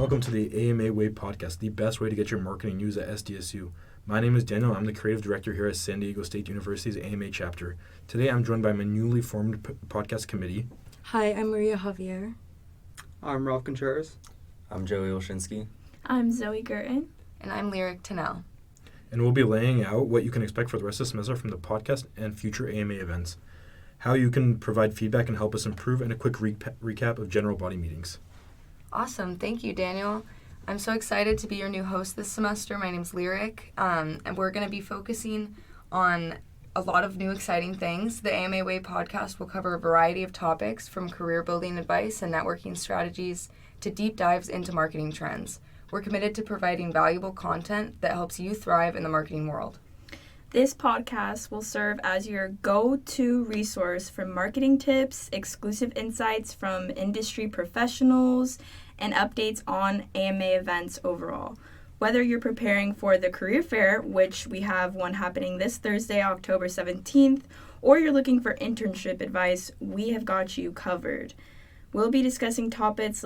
Welcome to the AMA Way podcast, the best way to get your marketing news at SDSU. My name is Daniel. I'm the creative director here at San Diego State University's AMA chapter. Today I'm joined by my newly formed podcast committee. Hi, I'm Maria Javier. I'm Ralph Contreras. I'm Joey Olshinsky. I'm Zoe Gurton. And I'm Lyric Tennell. And we'll be laying out what you can expect for the rest of the semester from the podcast and future AMA events, how you can provide feedback and help us improve, and a quick recap of general body meetings. Awesome. Thank you, Daniel. I'm so excited to be your new host this semester. My name's Lyric, and we're going to be focusing on a lot of new exciting things. The AMA Way podcast will cover a variety of topics, from career building advice and networking strategies to deep dives into marketing trends. We're committed to providing valuable content that helps you thrive in the marketing world. This podcast will serve as your go-to resource for marketing tips, exclusive insights from industry professionals, and updates on AMA events overall. Whether you're preparing for the career fair, which we have one happening this Thursday, October 17th, or you're looking for internship advice, we have got you covered. We'll be discussing topics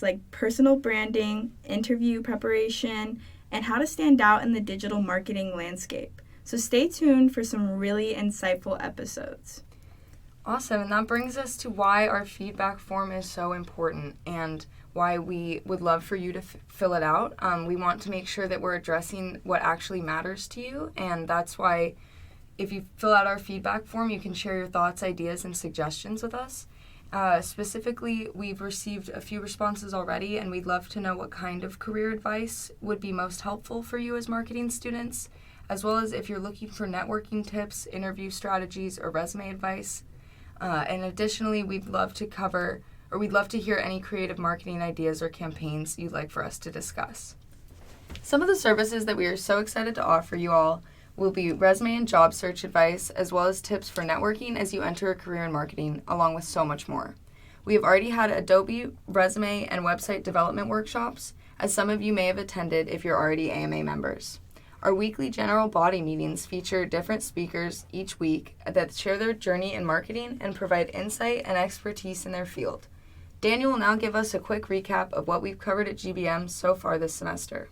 like personal branding, interview preparation, and how to stand out in the digital marketing landscape. So stay tuned for some really insightful episodes. Awesome, and that brings us to why our feedback form is so important and why we would love for you to fill it out. We want to make sure that we're addressing what actually matters to you, and that's why if you fill out our feedback form, you can share your thoughts, ideas, and suggestions with us. Specifically, we've received a few responses already, and we'd love to know what kind of career advice would be most helpful for you as marketing students, as well as if you're looking for networking tips, interview strategies, or resume advice. And additionally, we'd love to hear any creative marketing ideas or campaigns you'd like for us to discuss. Some of the services that we are so excited to offer you all will be resume and job search advice, as well as tips for networking as you enter a career in marketing, along with so much more. We have already had Adobe resume and website development workshops, as some of you may have attended if you're already AMA members. Our weekly general body meetings feature different speakers each week that share their journey in marketing and provide insight and expertise in their field. Daniel will now give us a quick recap of what we've covered at GBM so far this semester.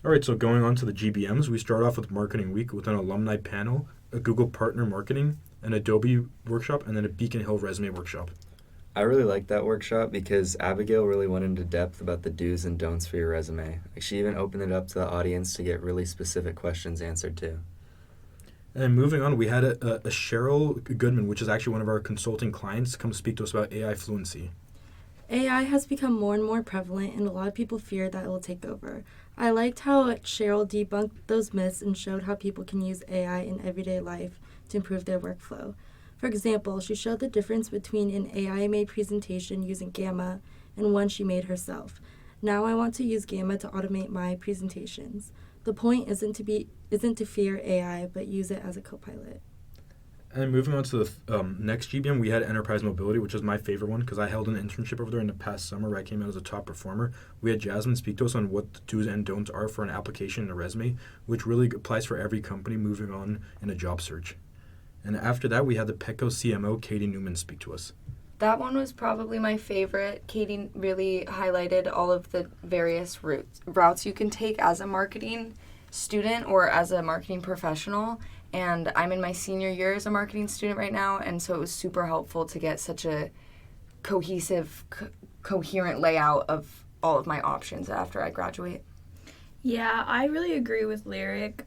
All right, so going on to the GBMs, we start off with Marketing Week with an alumni panel, a Google Partner Marketing, an Adobe workshop, and then a Beacon Hill resume workshop. I really liked that workshop because Abigail really went into depth about the do's and don'ts for your resume. She even opened it up to the audience to get really specific questions answered too. And moving on, we had a Cheryl Goodman, which is actually one of our consulting clients, come speak to us about AI fluency. AI has become more and more prevalent, and a lot of people fear that it will take over. I liked how Cheryl debunked those myths and showed how people can use AI in everyday life to improve their workflow. For example, she showed the difference between an AI-made presentation using Gamma and one she made herself. Now I want to use Gamma to automate my presentations. The point isn't to fear AI, but use it as a co-pilot. And moving on to the next GBM, we had Enterprise Mobility, which was my favorite one because I held an internship over there in the past summer where I came out as a top performer. We had Jasmine speak to us on what the do's and don'ts are for an application and a resume, which really applies for every company moving on in a job search. And after that, we had the Petco CMO, Katie Newman, speak to us. That one was probably my favorite. Katie really highlighted all of the various routes you can take as a marketing student or as a marketing professional. And I'm in my senior year as a marketing student right now, and so it was super helpful to get such a cohesive, coherent layout of all of my options after I graduate. Yeah, I really agree with Lyric.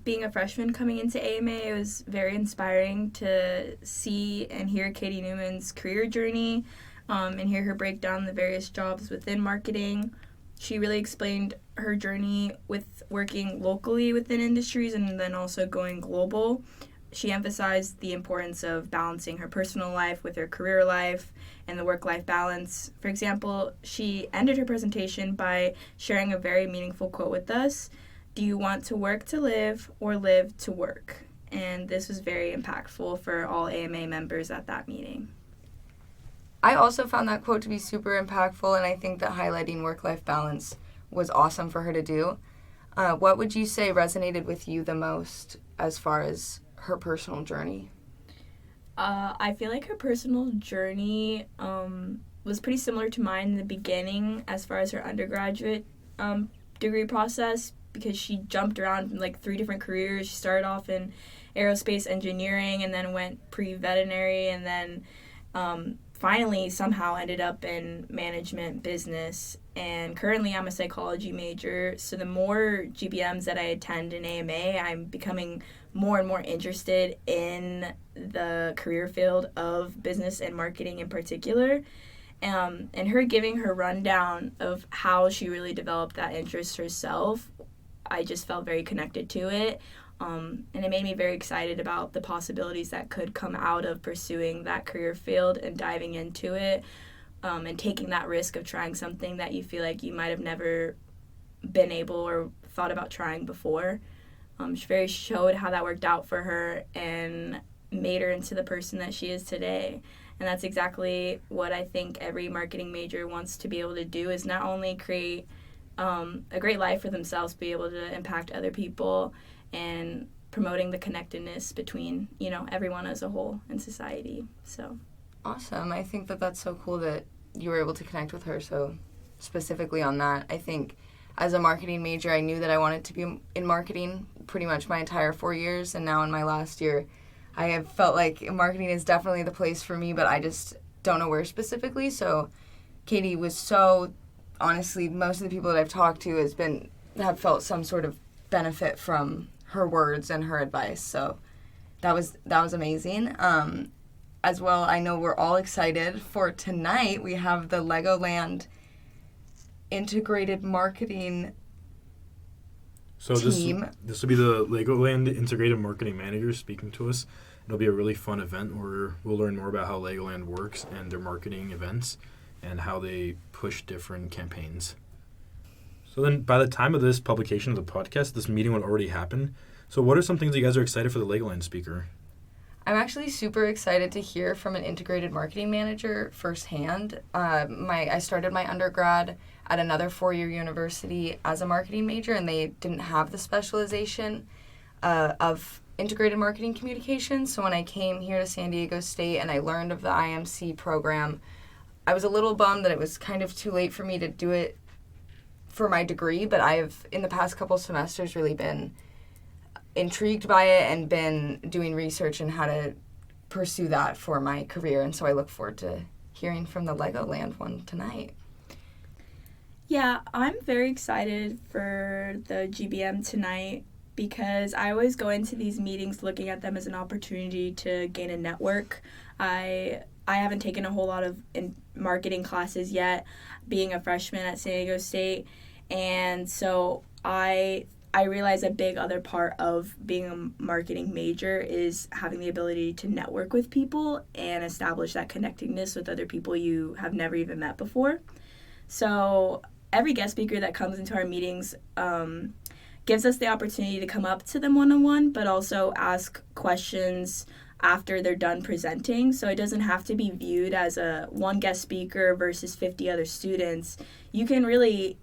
Being a freshman coming into AMA, it was very inspiring to see and hear Katie Newman's career journey and hear her break down the various jobs within marketing. She really explained her journey with working locally within industries and then also going global. She emphasized the importance of balancing her personal life with her career life and the work-life balance. For example, she ended her presentation by sharing a very meaningful quote with us: "Do you want to work to live or live to work?" And this was very impactful for all AMA members at that meeting. I also found that quote to be super impactful, and I think that highlighting work-life balance was awesome for her to do. What would you say resonated with you the most as far as her personal journey? I feel like her personal journey was pretty similar to mine in the beginning as far as her undergraduate degree process, because she jumped around in like 3 different careers. She started off in aerospace engineering and then went pre-veterinary, and then finally somehow ended up in management business. And currently I'm a psychology major, so the more GBMs that I attend in AMA, I'm becoming more and more interested in the career field of business and marketing in particular. And her giving her rundown of how she really developed that interest herself, I just felt very connected to it. And it made me very excited about the possibilities that could come out of pursuing that career field and diving into it, and taking that risk of trying something that you feel like you might have never been able or thought about trying before. She very showed how that worked out for her and made her into the person that she is today. And that's exactly what I think every marketing major wants to be able to do, is not only create a great life for themselves, be able to impact other people, and promoting the connectedness between, everyone as a whole in society. So awesome. I think that that's so cool that you were able to connect with her so specifically on that. I think as a marketing major, I knew that I wanted to be in marketing pretty much my entire 4 years, and now in my last year, I have felt like marketing is definitely the place for me, but I just don't know where specifically. So Katie was so, honestly, most of the people that I've talked to have felt some sort of benefit from her words and her advice. So that was amazing. As well, I know we're all excited for tonight. We have the Legoland integrated marketing team. This will be the Legoland integrated marketing manager speaking to us. It'll be a really fun event where we'll learn more about how Legoland works and their marketing events and how they push different campaigns. So then by the time of this publication of the podcast, this meeting would already happen. So what are some things you guys are excited for the Legoland speaker? I'm actually super excited to hear from an integrated marketing manager firsthand. I started my undergrad at another 4-year university as a marketing major, and they didn't have the specialization of integrated marketing communications. So when I came here to San Diego State and I learned of the IMC program, I was a little bummed that it was kind of too late for me to do it for my degree, but I've, in the past couple semesters, really been intrigued by it and been doing research on how to pursue that for my career. And so I look forward to hearing from the Legoland one tonight. Yeah, I'm very excited for the GBM tonight because I always go into these meetings looking at them as an opportunity to gain a network. I haven't taken a whole lot of marketing classes yet, being a freshman at San Diego State, and so I realize a big other part of being a marketing major is having the ability to network with people and establish that connectedness with other people you have never even met before. So every guest speaker that comes into our meetings gives us the opportunity to come up to them one-on-one, but also ask questions after they're done presenting. So it doesn't have to be viewed as a one guest speaker versus 50 other students. You can really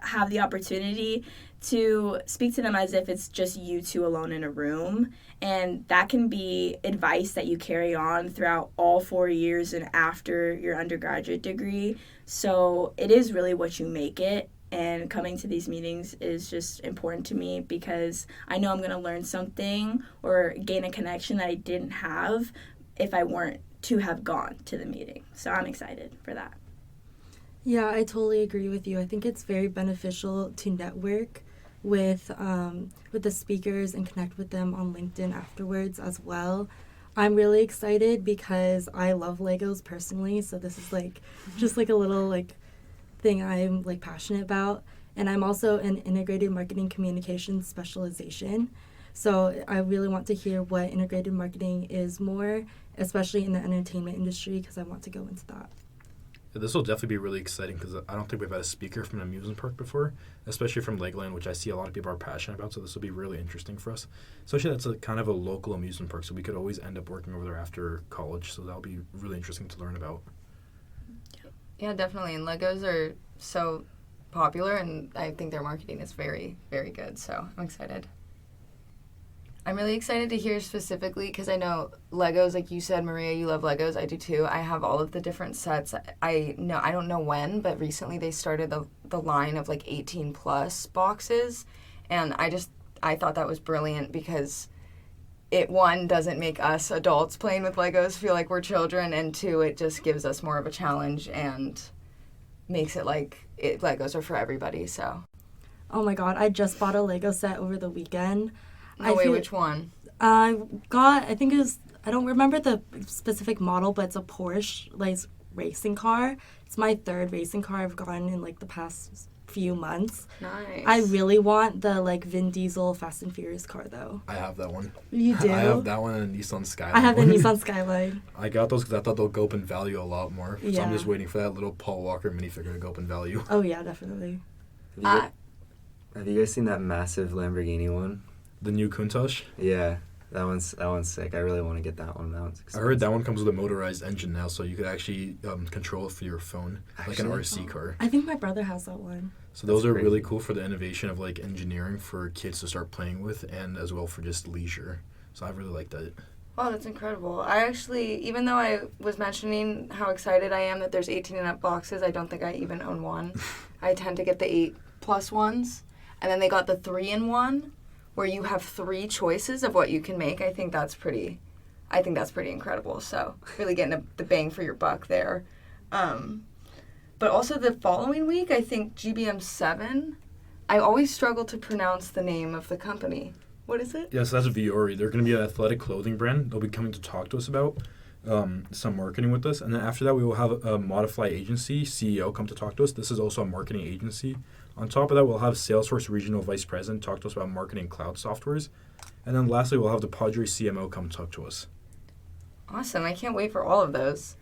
have the opportunity to speak to them as if it's just you two alone in a room. And that can be advice that you carry on throughout all 4 years and after your undergraduate degree. So it is really what you make it. And coming to these meetings is just important to me because I know I'm going to learn something or gain a connection that I didn't have if I weren't to have gone to the meeting. So I'm excited for that. Yeah, I totally agree with you. I think it's very beneficial to network with the speakers and connect with them on LinkedIn afterwards as well. I'm really excited because I love Legos personally, so this is just a little thing I'm passionate about. And I'm also an integrated marketing communications specialization. So I really want to hear what integrated marketing is more, especially in the entertainment industry, because I want to go into that. Yeah, this will definitely be really exciting because I don't think we've had a speaker from an amusement park before, especially from Legoland, which I see a lot of people are passionate about. So this will be really interesting for us. Especially that's kind of a local amusement park, so we could always end up working over there after college. So that'll be really interesting to learn about. Yeah, definitely. And Legos are so popular, and I think their marketing is very, very good. So I'm excited. I'm really excited to hear specifically because I know Legos, like you said, Maria, you love Legos. I do too. I have all of the different sets. I don't know when, but recently they started the line of like 18 plus boxes, and I thought that was brilliant because it, one, doesn't make us adults playing with Legos feel like we're children, and two, it just gives us more of a challenge and makes it like Legos are for everybody. So. Oh my god, I just bought a Lego set over the weekend. No way, which one? I think it was, I don't remember the specific model, but it's a Porsche like racing car. It's my third racing car I've gotten in like the past few months. Nice. I really want the like Vin Diesel Fast and Furious car though. I have that one. You do? I have that one and a Nissan Skyline. I have the one. Nissan Skyline. I got those because I thought they'll go up in value a lot more. So Yeah. I'm just waiting for that little Paul Walker minifigure to go up in value. Oh yeah, definitely. Have you guys seen that massive Lamborghini one? The new Countach. Yeah, that one's sick. I really want to get that one. That one's I expensive. heard that one comes with a motorized engine now, so you could actually control it for your phone, like an Actually? RC car. I think my brother has that one. So those That's are crazy. really cool for the innovation of like engineering for kids to start playing with, and as well for just leisure. So I really like that. Oh, that's incredible. I actually, even though I was mentioning how excited I am that there's 18 and up boxes, I don't think I even own one. I tend to get the 8+ ones. And then they got the 3-in-1 where you have 3 choices of what you can make. I think that's pretty incredible. So really getting the bang for your buck there. But also the following week, I think GBM7, I always struggle to pronounce the name of the company. What is it? Yes, that's Viore. They're going to be an athletic clothing brand. They'll be coming to talk to us about some marketing with us. And then after that, we will have a Modify agency CEO come to talk to us. This is also a marketing agency. On top of that, we'll have Salesforce Regional Vice President talk to us about marketing cloud softwares. And then lastly, we'll have the Padre CMO come talk to us. Awesome. I can't wait for all of those.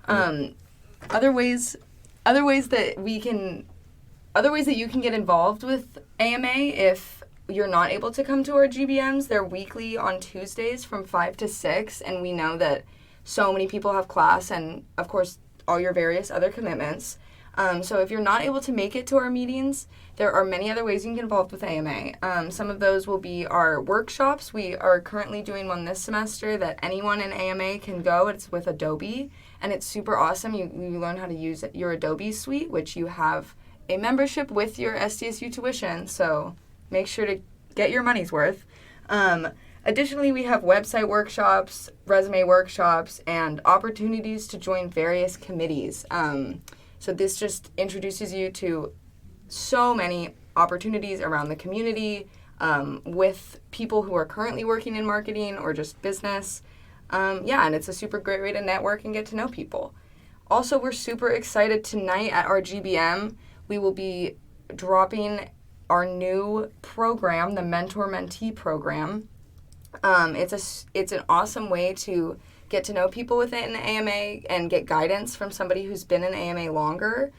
Other ways that you can get involved with AMA if you're not able to come to our GBMs. They're weekly on Tuesdays from 5 to 6, and we know that so many people have class and, of course, all your various other commitments. So if you're not able to make it to our meetings, there are many other ways you can get involved with AMA. Some of those will be our workshops. We are currently doing one this semester that anyone in AMA can go. It's with Adobe, and it's super awesome. You learn how to use your Adobe suite, which you have a membership with your SDSU tuition, so make sure to get your money's worth. Additionally, we have website workshops, resume workshops, and opportunities to join various committees. So this just introduces you to so many opportunities around the community with people who are currently working in marketing or just business. And it's a super great way to network and get to know people. Also, we're super excited tonight at our GBM. We will be dropping our new program, the Mentor-Mentee program. It's an awesome way to get to know people within AMA and get guidance from somebody who's been in AMA longer.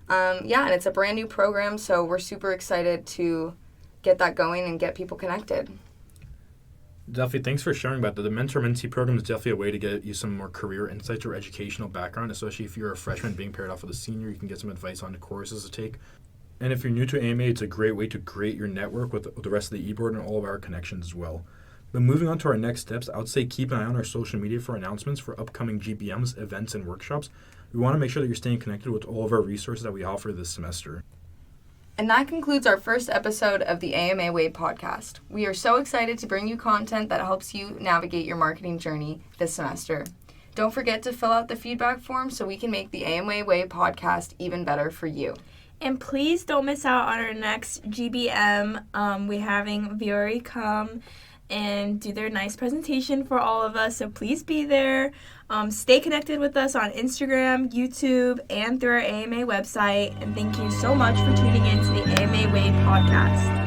And it's a brand new program, so we're super excited to get that going and get people connected. Definitely, thanks for sharing about that. The Mentor-Mentee program is definitely a way to get you some more career insights or educational background, especially if you're a freshman being paired off with a senior. You can get some advice on the courses to take. And if you're new to AMA, it's a great way to create your network with the rest of the e-board and all of our connections as well. But moving on to our next steps, I would say keep an eye on our social media for announcements for upcoming GBMs, events, and workshops. We want to make sure that you're staying connected with all of our resources that we offer this semester. And that concludes our first episode of the AMA Way podcast. We are so excited to bring you content that helps you navigate your marketing journey this semester. Don't forget to fill out the feedback form so we can make the AMA Way podcast even better for you. And please don't miss out on our next GBM. We're having Viore come and do their nice presentation for all of us, so please be there. Stay connected with us on Instagram, YouTube, and through our AMA website. And thank you so much for tuning in to the AMA Way podcast.